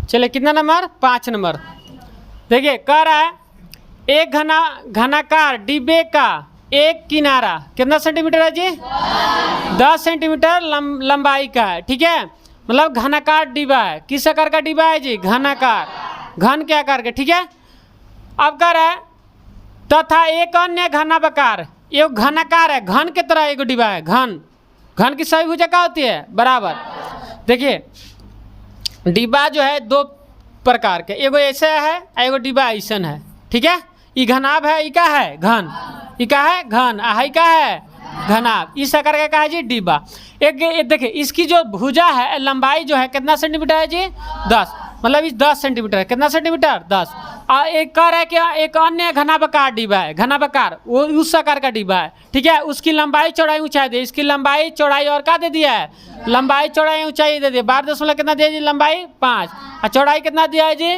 चलिए कितना number, 5 number. देखिए कह रहा है एक घनाकार डिब्बे का एक किनारा कितना सेंटीमीटर है जी, 10 सेंटीमीटर लंबाई का है। ठीक है, मतलब घनाकार डिब्बा है। किस आकार का डिब्बा है जी, घनाकार, घन के आकार के। ठीक है, अब कह रहा है तथा एक अन्य घनाकार, ये घनाकार है, घन की तरह एक डिब्बा है। घन की सभी भुजा क्या होती है, बराबर। देखिए डिब्बा जो है दो प्रकार के, एगो ऐसे है, एगो डिब्बा ऐसन है। ठीक है, ई घनाभ है, ई का है घन, ई का है घन, आई का है घनाभ। इस आकार का क्या है जी, डिब्बा। एक देखिए इसकी जो भुजा है, लंबाई जो है कितना सेंटीमीटर है जी, 10, मतलब इस 10 सेंटीमीटर है। कितना सेंटीमीटर, 10। और एक कह रहा है कि एक अन्य घनाकार डिब्बा है, घनाकार वो उस आकार का डिब्बा है। ठीक है, उसकी लंबाई चौड़ाई ऊंचाई दे, इसकी लंबाई चौड़ाई और क्या दे दिया है, लंबाई चौड़ाई ऊंचाई दे दिया। 12 कितना दिया जी, लंबाई 5, और चौड़ाई कितना दिया है जी,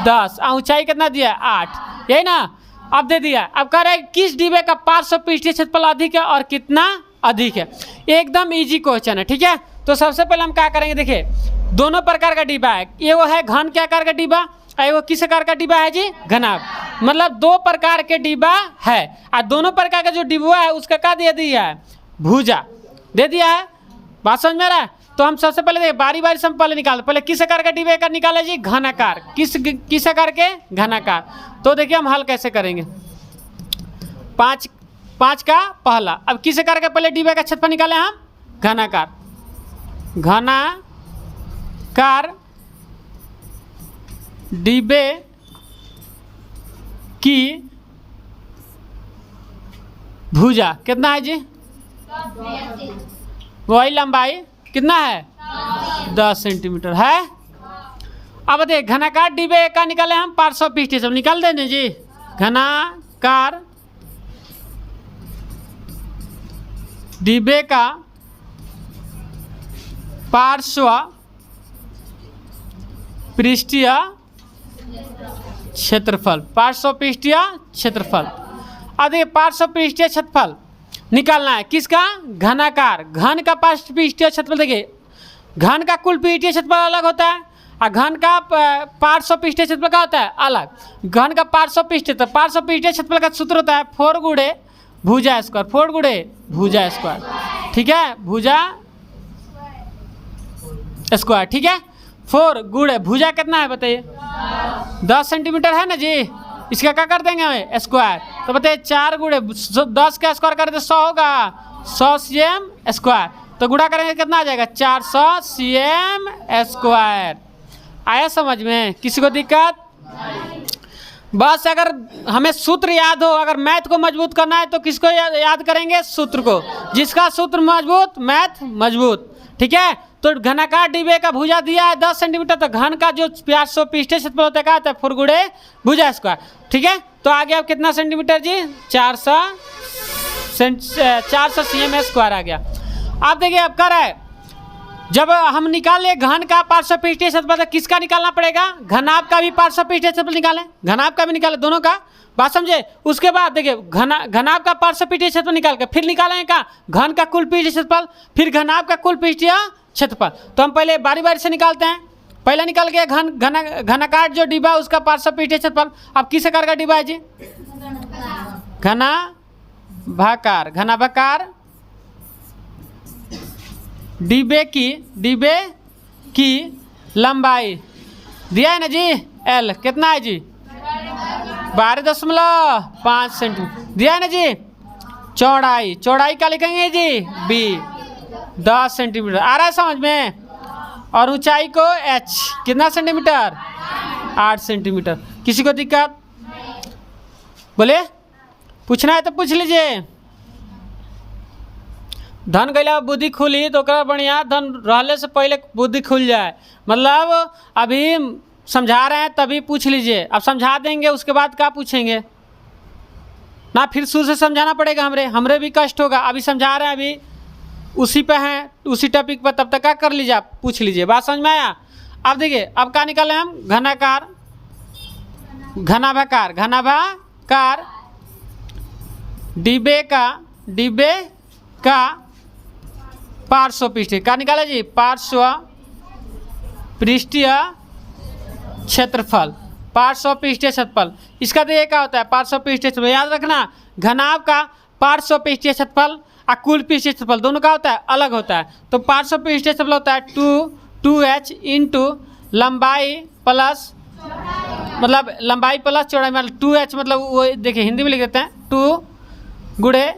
10, और ऊंचाई कितना दिया है, 8, यही ना। अब दे दिया। अब कह रहे हैं किस डिब्बे का पार्श्व पृष्ठीय क्षेत्रफल अधिक है और कितना अधिक है। एकदम इजी क्वेश्चन है। ठीक है, तो सबसे पहले हम क्या करेंगे, देखिए दोनों प्रकार का डिब्बा है, ये वो है घन के आकार का डिब्बा, वो किस आकार का डिब्बा है जी, घनाभ। मतलब दो प्रकार के डिब्बा है, और दोनों प्रकार का जो डिब्बा है उसका क्या दे दिया है, भुजा दे दिया है। बात समझ में आ रहा है। तो हम सबसे पहले देखिए बारी बारी से हम पहले निकाल, पहले किस आकार का डिब्बे का निकाले जी, घनाकार। किस आकार के, घनाकार। तो देखिए हम हल कैसे करेंगे। 5 का पहला, अब किस आकार का पहले डिब्बे का क्षेत्रफल निकाले हम, घनाकार। घनाकार डिब्बे की भुजा कितना है जी, वही लंबाई कितना है, 10 सेंटीमीटर है। अब देखिए घनाकार डिब्बे का निकाले हम पार्श्व पृष्ठीय सब निकाल देंगे जी। घनाकार डिब्बे का पार्श्व पृष्ठीय क्षेत्रफल, पार्श्व पृष्ठीय क्षेत्रफल। अब देखिए पार्श्व पृष्ठीय क्षेत्रफल निकालना है किसका, घनाकार। घन का पार्श्व पृष्ठीय क्षेत्रफल, देखिए घन का कुल पृष्ठीय क्षेत्रफल अलग होता है, और घन का पार्श्व पृष्ठीय क्षेत्रफल क्या होता है, अलग। घन का पार्श्व पृष्ठीय क्षेत्रफल का सूत्र होता है 4 गुणे भुजा स्क्वायर, 4 गुणे भुजा स्क्वायर। ठीक है, भुजा स्क्वायर। ठीक है, 4 गुणे भुजा कितना है बताइए, 10 सेंटीमीटर है ना जी। इसका क्या कर देंगे हमें, स्क्वायर। तो बताइए 4 गुणे 10 का स्क्वायर करें तो 100 होगा, 100 cm स्क्वायर। तो गुणा करेंगे कितना आ जाएगा, 400 cm स्क्वायर। आया समझ में, किसी को दिक्कत? बस अगर हमें सूत्र याद हो, अगर मैथ को मजबूत करना है तो किसको याद करेंगे, सूत्र को। जिसका सूत्र मजबूत, मैथ मजबूत। ठीक है, तो घनाकार डिब्बे का भुजा दिया है 10 सेंटीमीटर, तो घन का जो पार्श्व पृष्ठीय क्षेत्रफल होता है क्या होता है, 4 गुणे भुजा स्क्वायर। ठीक है, तो आ गया कितना सेंटीमीटर जी, 400 cm स्क्वायर आ गया। अब देखिए अब कह रहा है जब हम निकाले घन का पार्श्व पृष्ठीय क्षेत्रफल, तो किसका निकालना पड़ेगा, घनाभ का भी पार्श्व पृष्ठीय क्षेत्रफल निकालें, घनाभ का भी निकालें, दोनों का। बात समझे। उसके बाद देखिए घनाभ का पार्श्व पृष्ठीय क्षेत्रफल निकाल के फिर निकालेंगे का, घन का कुल पृष्ठीय क्षेत्रफल, फिर घनाभ का कुल पृष्ठीय क्षेत्रफल। तो हम पहले बारी बारी से निकालते हैं। पहला निकल गया घनाकार जो डिब्बा उसका पार्श्व पृष्ठीय क्षेत्रफल। अब किस आकार का डिब्बा है जी, घनाभाकार। घनाभाकार डिब्बे की लंबाई दिया है ना जी, L कितना है जी, 12.5 सेंटीमीटर दिया है ना जी। चौड़ाई क्या लिखेंगे जी, B 10 सेंटीमीटर। आ रहा है समझ में। और ऊंचाई को H कितना सेंटीमीटर, 8 सेंटीमीटर। किसी को दिक्कत बोले, पूछना है तो पूछ लीजिए। धन गैला बुद्धि खुली तो बढ़िया, धन रहने से पहले बुद्धि खुल जाए। मतलब अभी समझा रहे हैं तभी पूछ लीजिए, अब समझा देंगे उसके बाद क्या पूछेंगे ना, फिर शुरू से समझाना पड़ेगा। हमरे भी कष्ट होगा। अभी समझा रहे हैं, अभी उसी पे हैं, उसी टॉपिक पर, तब तक क्या कर लीजिए, आप पूछ लीजिए। बात समझ में आया। अब देखिए अब क्या निकाले हम, घनाभाकार डिब्बे का पार्श्व पृष्ठीय क्या निकाले जी, पार्श्व पृष्ठीय क्षेत्रफल, पार्ट्स ऑफ पृष्ठीय क्षेत्रफल। इसका तो ये क्या होता है, पार्ट्स ऑफ पृष्ठीय क्षेत्रफल। याद रखना घनाभ का पार्ट्स ऑफ पृष्ठीय क्षेत्रफल और कुल पृष्ठीय क्षेत्रफल दोनों का होता है, अलग होता है। तो पार्ट्स ऑफ पृष्ठीय क्षेत्रफल होता है 2h इंटू लंबाई प्लस, मतलब लंबाई प्लस चौड़ाई, मतलब 2h, मतलब वो देखिए हिंदी में लिख देते हैं 2 गुणे,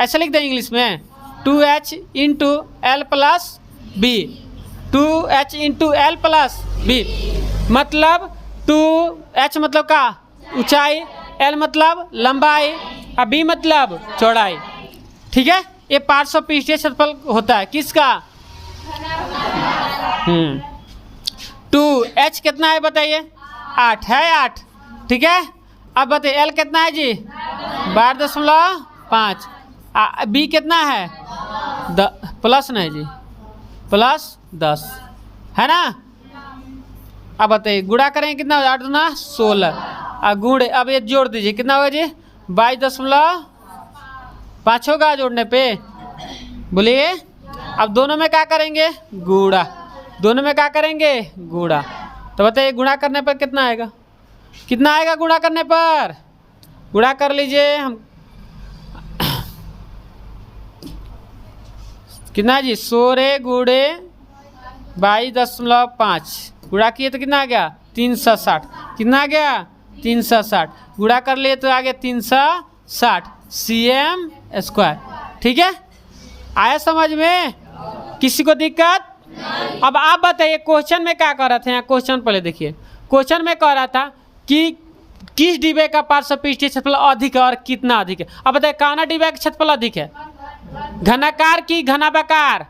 ऐसा लिख दें इंग्लिश में 2h into L plus B, 2h into L plus B, मतलब 2h मतलब का ऊंचाई, एल मतलब लंबाई और बी मतलब चौड़ाई। ठीक है, ये पार्ट्स ऑफ पृष्ठीय क्षेत्रफल होता है किसका? 2h कितना है बताइए? 8 है, 8। ठीक है, अब बताइए एल कितना है जी? 12.5। बी कितना है? प्लस नहीं जी, प्लस 10 है ना। अब बताइए गुणा करेंगे कितना? 8 दूना 16 और गुणे, अब ये जोड़ दीजिए कितना होगा जी? 22.5 होगा जोड़ने पे, बोलिए। अब दोनों में क्या करेंगे? गुणा, दोनों में क्या करेंगे? गुणा। तो बताइए गुणा करने पर कितना आएगा? कितना आएगा गुणा करने पर? गुणा कर लीजिए हम, कितना जी? 16 गुणे 22.5 गुणा किए तो कितना आ गया? 360। कितना आ गया? 360। गुणा कर लिए तो आ गया 360 cm²। ठीक है, आया समझ में? किसी को दिक्कत? अब आप बताइए क्वेश्चन में क्या कह रहे थे? यहाँ क्वेश्चन पहले देखिए, क्वेश्चन में कह रहा था कि किस डिब्बे का पार्श्व पृष्ठीय क्षेत्रफल अधिक है और कितना अधिक है। अब बताइए कौन डिब्बे का क्षेत्रफल अधिक है? घनाकार की घनाभाकार?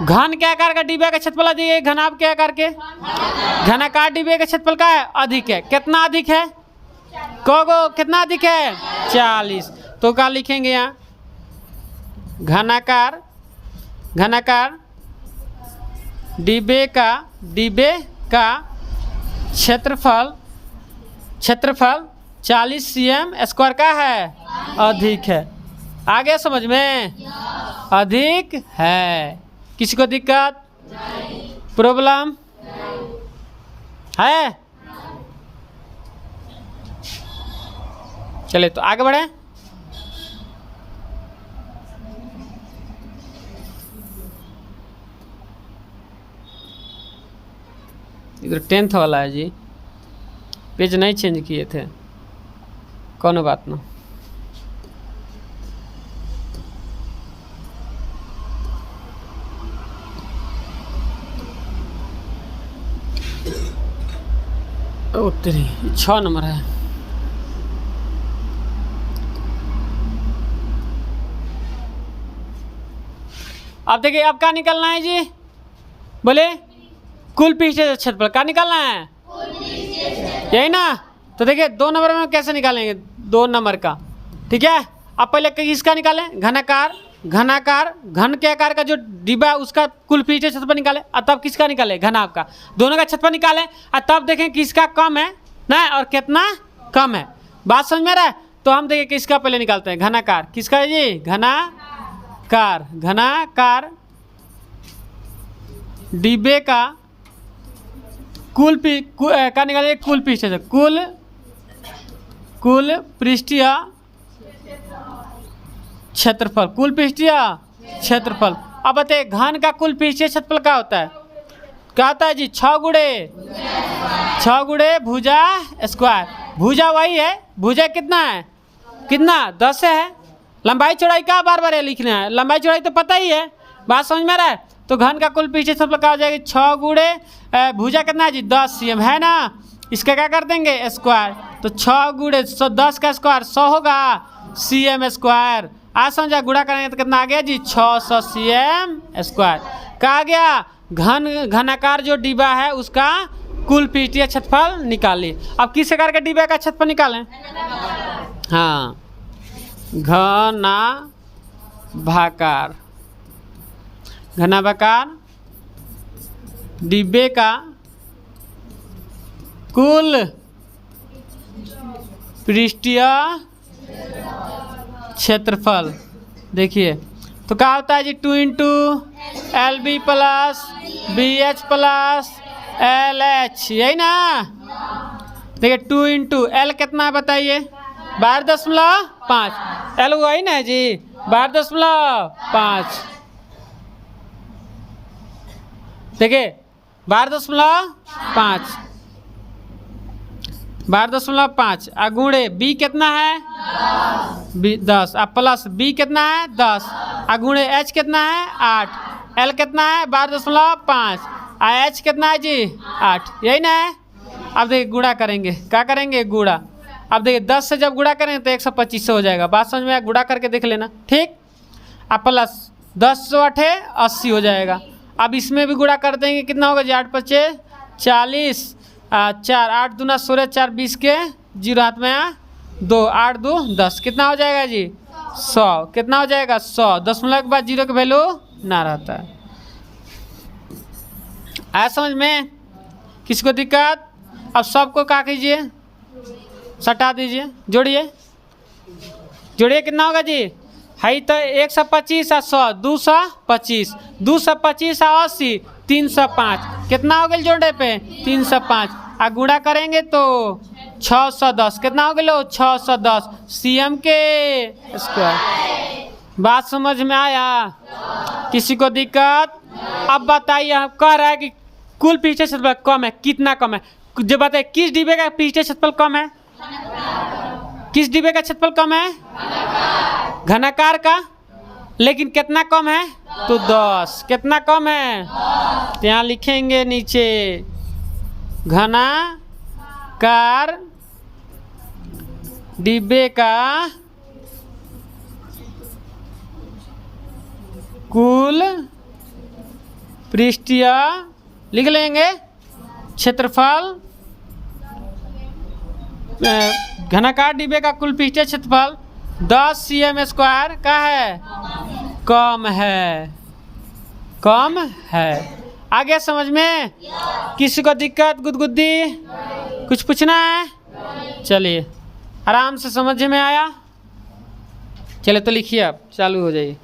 घन के आकार का डिब्बे का क्षेत्रफल अधिक है, घनाभ के आकार के? घनाकार डिब्बे का क्षेत्रफल का है अधिक है। कितना अधिक है? कहो कितना अधिक है? 40। तो क्या लिखेंगे यहाँ? घनाकार, घनाकार डिब्बे का क्षेत्रफल 40 cm² का है, अधिक है। आ गया समझ में? अधिक है। किसी को दिक्कत? प्रॉब्लम है? चलिए तो आगे बढ़े। इधर 10th वाला है जी, पेज नहीं चेंज किए थे, कोनो बात ना। उत्तरी 6 नंबर है। अब देखिए अब क्या निकलना है जी? बोले कुल पृष्ठीय क्षेत्रफल क्या निकालना है? यही ना। तो देखिए 2 नंबर में कैसे निकालेंगे? 2 नंबर का, ठीक है। अब पहले किसका निकालें? घनाकार, घनाकार घन के आकार का जो डिब्बा उसका कुल पृष्ठीय क्षेत्रफल निकाले, और तब किसका निकाले? घनाभ का। दोनों का क्षेत्रफल निकाले और तब देखें किसका कम है ना और कितना कम है। बात समझ में आ रहा है? तो हम देखिए किसका पहले निकालते हैं, घनाकार। किसका है जी? घनाकार। घनाकार डिब्बे का कुल का निकाले, कुल पृष्ठीय कुल पृष्ठीय क्षेत्रफल, कुल पृष्ठीय क्षेत्रफल। अब बताइए घन का कुल पृष्ठीय क्षेत्रफल क्या होता है? क्या होता है जी? 6 गुणे भुजा स्क्वायर। भुजा वही है, भुजा कितना है? कितना? 10 है। लंबाई चौड़ाई का बार बार लिखना है, लंबाई चौड़ाई तो पता ही है। बात समझ में आ रहा है? तो घन का कुल पृष्ठीय क्षेत्रफल क्या हो जाएगी? 6 गुणे भुजा कितना है जी? 10 cm है ना। इसका क्या कर देंगे? स्क्वायर। तो 6 गुणे 10 का स्क्वायर 100 होगा cm²। आज समझा? गुणा करेंगे तो कितना आ गया जी? 600 cm²। क्या आ गया? घनाकार जो डिब्बा है उसका कुल पृष्ठीय क्षेत्रफल निकालिए। अब किस आकार के डिब्बे का क्षेत्रफल निकालें? हाँ, घनाभाकार। घनाभाकार डिब्बे का कुल पृष्ठीय क्षेत्रफल। देखिए तो क्या होता है जी? 2 × LB + BH + LH, यही ना। देखिए 2 इंटू L कितना है बताइए, 12.5। L वही ना जी, 12.5। देखिए 12.5, 12.5 अगुणे B कितना है 10, अब प्लस B कितना है 10, अगुणे H कितना है 8, L कितना है 12.5, H कितना है जी 8, यही ना है। अब देखिए गुणा करेंगे, क्या करेंगे गुणा। अब देखिए 10 से जब गुणा करेंगे तो 125 से हो जाएगा, बात समझ में आया, गुणा करके देख लेना ठीक। अब प्लस 10 8 80 हो जाएगा। अब इसमें भी गुणा कर देंगे, कितना होगा जी 8 5 40, 4 8 दूना 16, 4 20 के 0 हाथ में 2, 8 2 10, कितना हो जाएगा जी 100, कितना हो जाएगा 100। दशमलव के बाद 0 का वैल्यू ना रहता है। आया समझ में, किसी को दिक्कत। अब सबको क्या कीजिए, सटा दीजिए, जोड़िए, जोड़िए कितना होगा जी, है तो 125 और 100, 225, 225 और 80, 305, कितना हो गया जोड़े पे 305। और गुणा करेंगे तो 610, कितना हो गया 610 CM के स्क्वायर। बात समझ में आया, किसी को दिक्कत। अब बताइए, हम कह रहा है कि कुल पृष्ठीय क्षेत्रफल कम है, कितना कम है, जो बताइए किस डिब्बे का पृष्ठीय क्षेत्रफल कम है, किस डिब्बे का क्षेत्रफल कम है, घनाकार का, लेकिन कितना कम है तो 10, कितना कम है, तो यहाँ लिखेंगे नीचे घनाकार डिब्बे का कुल पृष्ठीय, लिख लेंगे क्षेत्रफल, घनाकार डिब्बे का कुल पृष्ठीय क्षेत्रफल 10 CM स्क्वायर का है, कम है, कम है। आगे समझ में, किसी को दिक्कत गुदगुदी, कुछ पूछना है, चलिए आराम से समझ में आया, चलिए तो लिखिए, अब चालू हो जाइए।